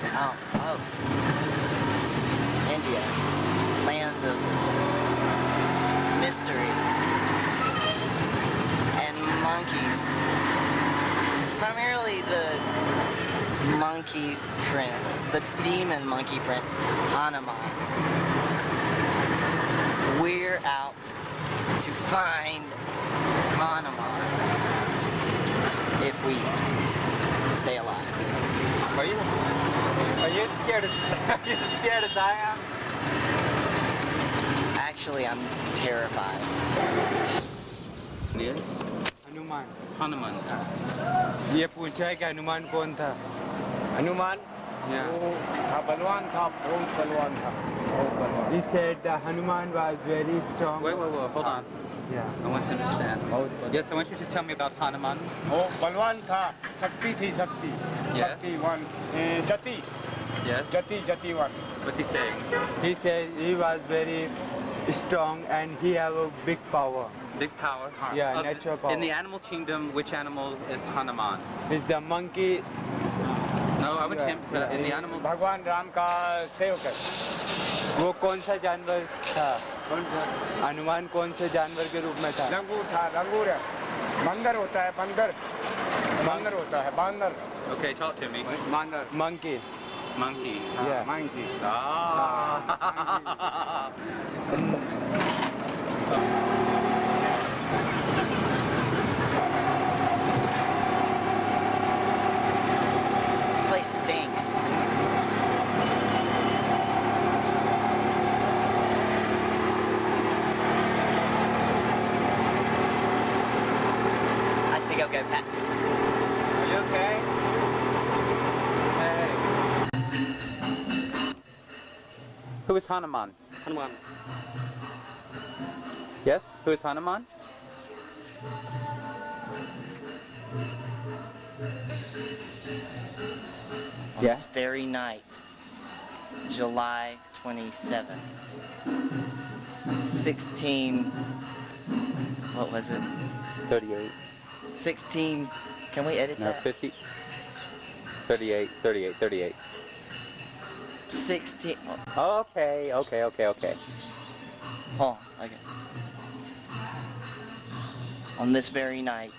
Oh. India, land of mystery and monkeys. Primarily the monkey prince, the demon monkey prince, Hanuman. We're out to find Hanuman if we stay alive. Are you scared to die? Actually, I'm terrified. Yes. Hanuman. ये पूछा है कि हनुमान कौन था? Hanuman? Yeah. वो था बलवान था, बहुत बलवान था. He said Hanuman was very strong. Wait, hold on. Yeah. I want to understand. Yes, I want you to tell me about Hanuman. वो बलवान था, शक्ति थी शक्ति. Yes. शक्तिवान, जति. Yes. जतिवान. What's he saying? He said he was very strong and he have a big power. Big power. Yeah, natural power. In the animal kingdom, which animal is Hanuman? Is the monkey? No, I would him. In the animal. भगवान राम का सेवक है. वो कौन सा जानवर था? कौन सा? हनुमान कौन से जानवर के रूप में था? लंगूर था, लंगूर है. बंदर होता है, बंदर. बंदर होता है, बंदर. Okay, talk to me. बंदर. Monkey. Monkey. Yeah. Monkey. Ah. This place stinks. I think I'll go back. Are you okay? Hey. Who is Hanuman? Hanuman. Yes, who is Hanuman? On Yeah. this very night, July 27th, what was it? 38. 16, can we edit No, that? 50. 38. 16, Okay. oh, okay. On this very night,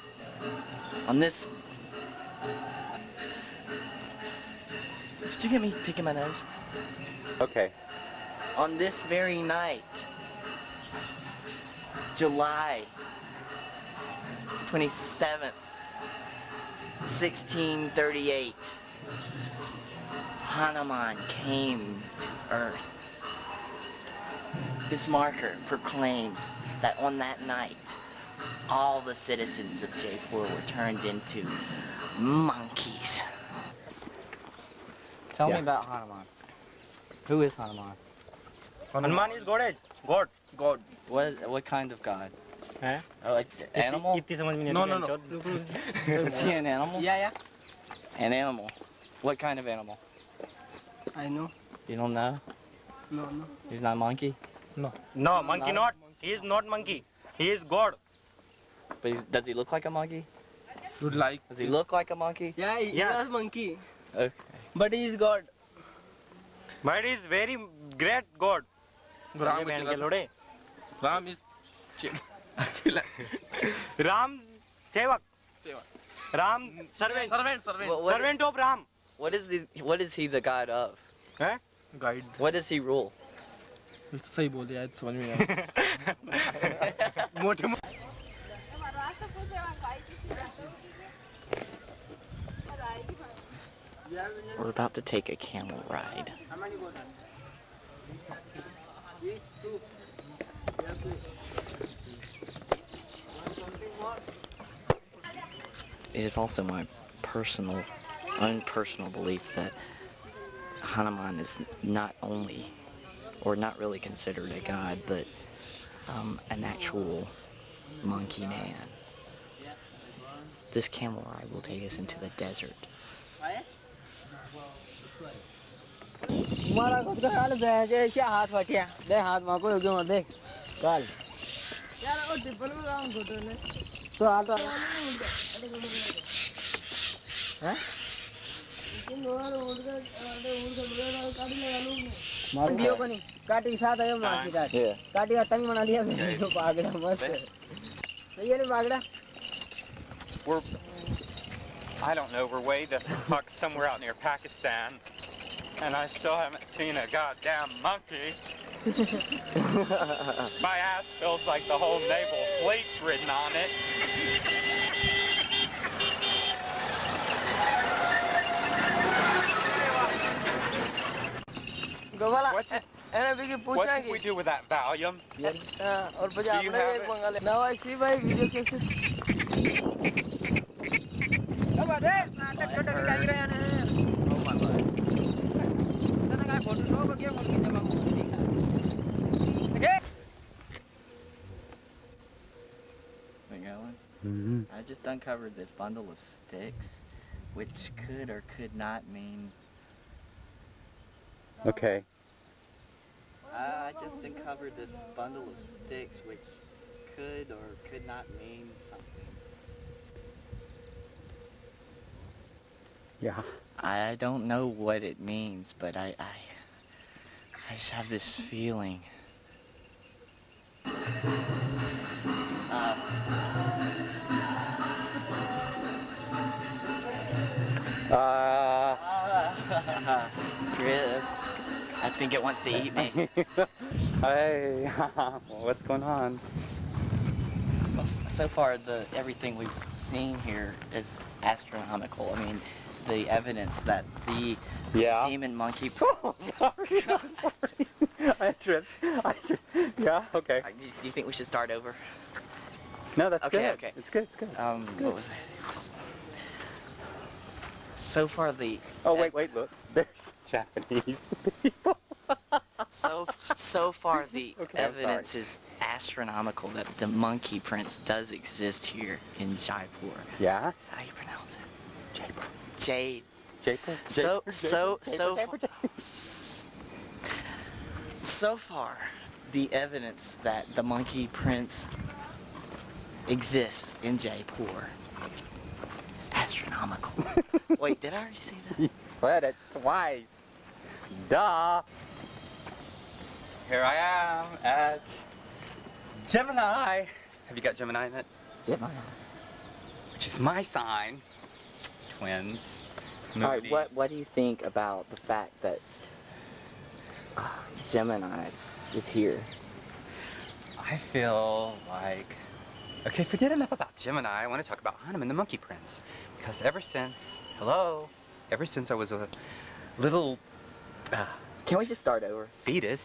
did you get me picking my nose? Okay. On this very night, July 27th, 1638, Hanuman came to Earth. This marker proclaims that on that night, all the citizens of Jaipur were turned into monkeys. Tell me about Hanuman. Who is Hanuman? Hanuman is God. God. What kind of god? Huh? Like animal? No. Is he an animal? Yeah. An animal. What kind of animal? I know. You don't know? No. He's not a monkey? No, monkey not. He is not monkey. He is God. But does he look like a monkey? Would like. Does he look like a monkey? Yeah, he Yeah. was monkey. Okay. But he is God. But he is very great God. Ram is Ram sevak. Ram servant. Servant of Ram. What is he the god of? Huh? Guide. What does he rule? सही बोल दिया समझ में आया. मोटे We're about to take a camel ride. It is also my unpersonal belief that Hanuman is not only, or not really considered a god, but an actual monkey man. This camel ride will take us into the desert. तुम्हारा खुद का काल है क्या हाथ फटिया दे हाथ मां को योग्य मत देख काल यार वो टिप्पल को काम फोटो ने तो हाथ हैं दियो को नहीं काटी साथ आयो मार की काट काटी का तंग बना लिया तो पागड़ा मस्त सही है ना पागड़ा I don't know, we're way the fuck somewhere out near Pakistan, and I still haven't seen a goddamn monkey. My ass feels like the whole naval fleet's ridden on it. What did we do with that Valium? और Do you have it? now I see भाई video कैसे अब अरे छोटा निकाल रहे हैं oh my God ना का फोटो नो को क्या मुझे जमा okay Mm-hmm. I just uncovered this bundle of sticks, which could or could not mean. Okay. I just uncovered this bundle of sticks, which could or could not mean something. Yeah. I don't know what it means, but I just have this feeling. Chris, I think it wants to eat me. Hey, what's going on? Well, so far, everything we've seen here is astronomical. I mean, the evidence that the demon monkey. Oh, sorry. I'm sorry. I tripped. Yeah. Okay. Do you think we should start over? No, that's okay, good. Okay. It's good. It's good. What was that? So far, the. Oh wait. Look, there's Japanese people. So far, the Okay, evidence is astronomical that the monkey prince does exist here in Jaipur. Yeah. That's how you pronounce it. Jaipur. Jaipur. So far, the evidence that the monkey prince exists in Jaipur is astronomical. Wait, did I already say that? Said it twice. Duh. Here I am at Gemini. Have you got Gemini in it? Gemini. Which is my sign. Twins. All right, what do you think about the fact that Gemini is here? I feel like... Okay, forget enough about Gemini. I want to talk about Hanuman, the monkey prince. Because ever since I was a little... Can we just start over? Fetus.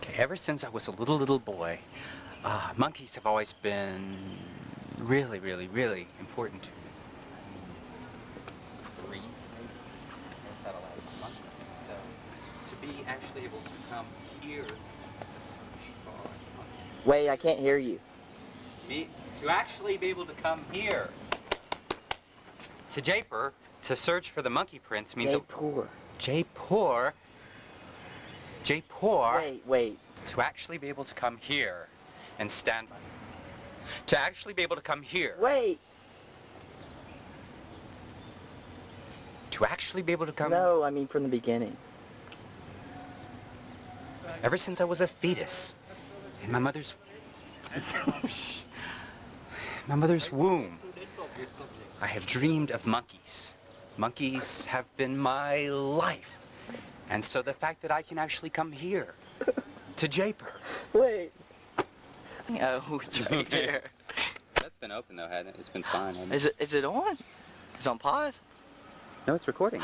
Okay, ever since I was a little boy, monkeys have always been really, really, really important to me. So, to be actually able to come here to search for monkeys. Wait, I can't hear you. To actually be able to come here to Jaipur to search for the monkey prince means... Jaipur. Jaipur. Wait. To actually be able to come here and stand by. To actually be able to come here. Wait. To actually be able to come... No, I mean from the beginning. Ever since I was a fetus in my mother's womb, I have dreamed of monkeys. Monkeys have been my life. And so the fact that I can actually come here to Jaipur. Wait. Oh, it's right there. That's been open though, hasn't it? It's been fine, hasn't it? Is it on? It's on pause? No, it's recording.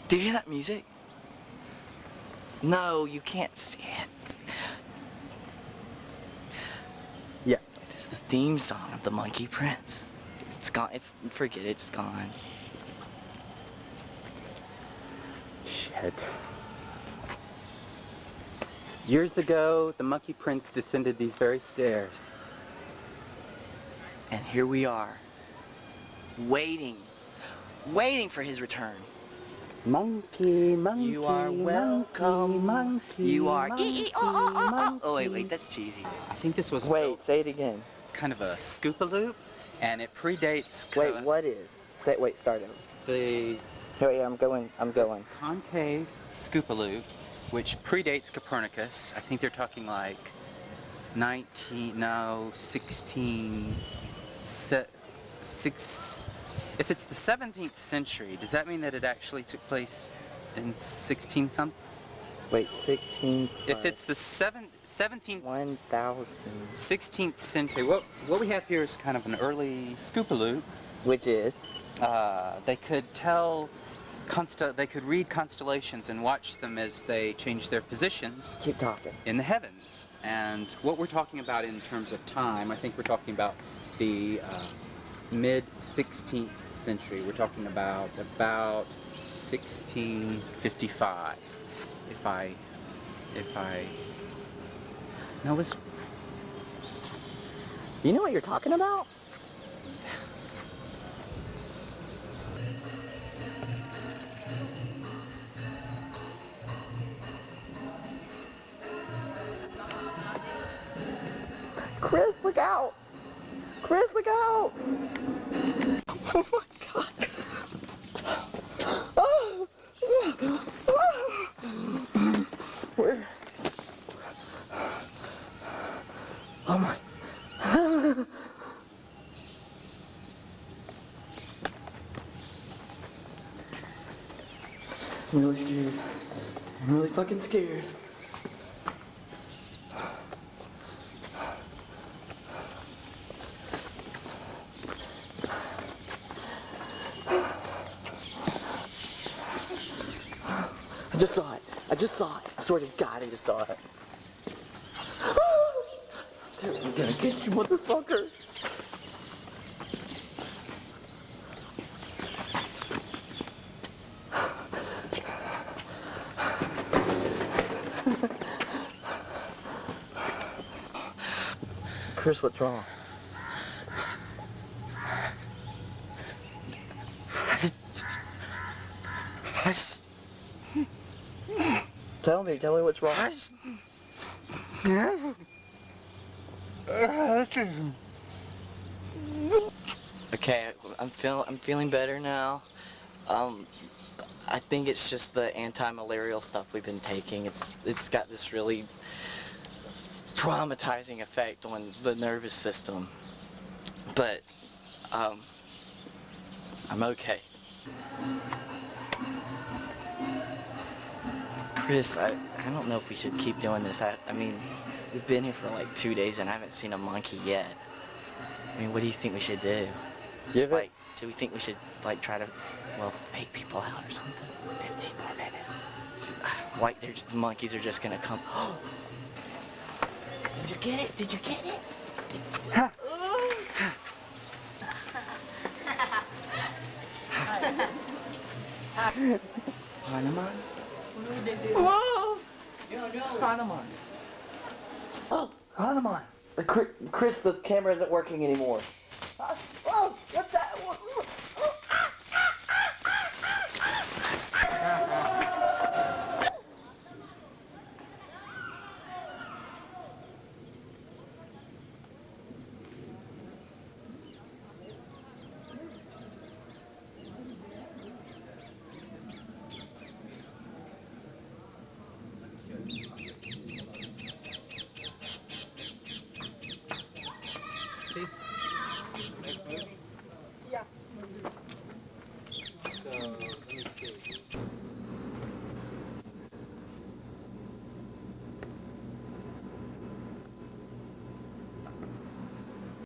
Do you hear that music? No, you can't see it. Yeah. It is the theme song of the Monkey Prince. It's gone. Forget it. It's gone. Shit. Years ago, the Monkey Prince descended these very stairs. And here we are, waiting for his return. Monkey, You are welcome. Monkey, You are. monkey, Oh wait, that's cheesy. I think this was Wait, say it again. kind of a scoop-a-loop, and it predates... Wait, what is? Wait, start it. The Here, yeah, I'm going. concave scoopaloop, which predates Copernicus. I think they're talking like 16, if it's the 17th century, does that mean that it actually took place in 16 something? Wait, 16. If it's the 17th, 1000. 16th century, what we have here is kind of an early scoopaloop. Which is? They could they could read constellations and watch them as they change their positions. Keep talking. In the heavens. And what we're talking about in terms of time, I think we're talking about the mid-16th century. We're talking about 1655. If I no, was You know what you're talking about? Chris, look out! Chris, look out! Oh my God! Oh! Where? Oh my! I'm really scared. I'm really fucking scared. I just saw it. I just saw it. I swear to God, I just saw it. I'm gonna get you, motherfucker. Chris, what's wrong? Tell me what's wrong. Okay, I'm feeling better now. I think it's just the anti-malarial stuff we've been taking. It's got this really traumatizing effect on the nervous system. But I'm okay. Chris, I don't know if we should keep doing this. I mean, we've been here for like 2 days and I haven't seen a monkey yet. I mean, what do you think we should do? Like, do we think we should, like, try to, well, fake people out or something? 15 more minutes. Like, the monkeys are just gonna come. Did you get it? Did you get it? Hanuman? Whoa! Hanuman. Oh, Hanuman. Chris, the camera isn't working anymore. Oh, what's that?